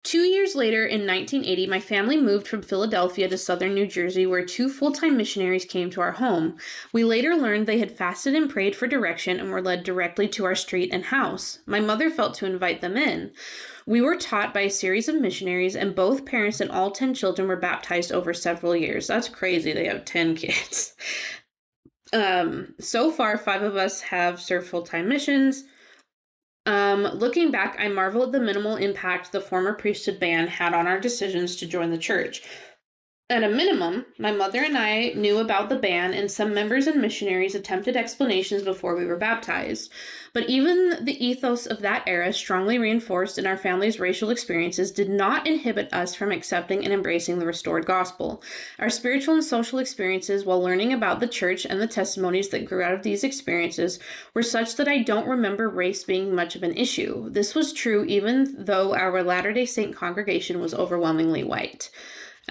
2 years later, in 1980, my family moved from Philadelphia to southern New Jersey, where 2 full-time missionaries came to our home. We later learned they had fasted and prayed for direction and were led directly to our street and house. My mother felt to invite them in. We were taught by a series of missionaries, and both parents and all 10 children were baptized over several years. That's crazy. They have 10 kids. So far, 5 of us have served full-time missions. Looking back, I marvel at the minimal impact the former priesthood ban had on our decisions to join the church. At a minimum, my mother and I knew about the ban, and some members and missionaries attempted explanations before we were baptized. But even the ethos of that era, strongly reinforced in our family's racial experiences, did not inhibit us from accepting and embracing the restored gospel. Our spiritual and social experiences while learning about the church and the testimonies that grew out of these experiences were such that I don't remember race being much of an issue. This was true even though our Latter-day Saint congregation was overwhelmingly white.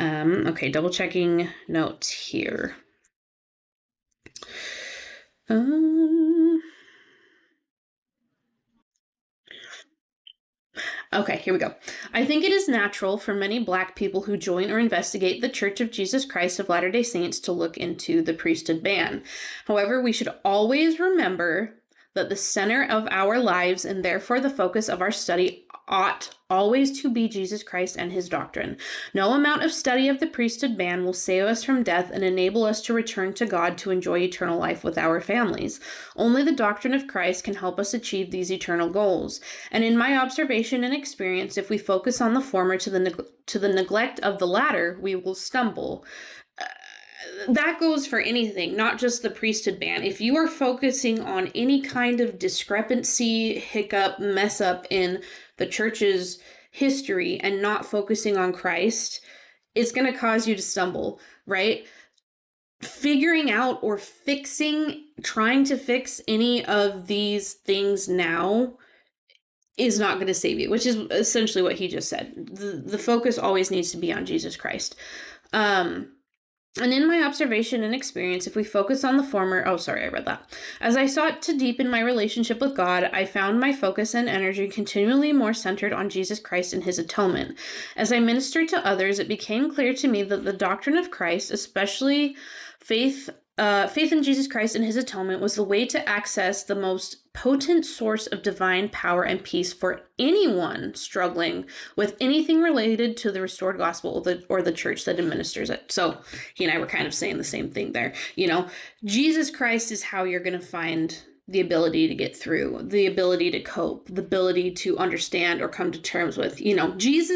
Okay, double checking notes here. Okay, here we go. I think it is natural for many Black people who join or investigate the Church of Jesus Christ of Latter-day Saints to look into the priesthood ban. However, we should always remember that the center of our lives and therefore the focus of our study ought always to be Jesus Christ and his doctrine. No amount of study of the priesthood ban will save us from death and enable us to return to God to enjoy eternal life with our families. Only the doctrine of Christ can help us achieve these eternal goals. And in my observation and experience, if we focus on the former to the neglect of the latter, we will stumble. That goes for anything, not just the priesthood ban. If you are focusing on any kind of discrepancy, hiccup, mess up in the church's history and not focusing on Christ, it's going to cause you to stumble, right? Figuring out or trying to fix any of these things now is not going to save you, which is essentially what he just said. The focus always needs to be on Jesus Christ. And in my observation and experience, if we focus on the former, I read that. As I sought to deepen my relationship with God, I found my focus and energy continually more centered on Jesus Christ and his atonement. As I ministered to others, it became clear to me that the doctrine of Christ, especially faith in Jesus Christ and his atonement, was the way to access the most potent source of divine power and peace for anyone struggling with anything related to the restored gospel or the church that administers it. So he and I were kind of saying the same thing there. Jesus Christ is how you're going to find the ability to get through, the ability to cope, the ability to understand or come to terms with. Jesus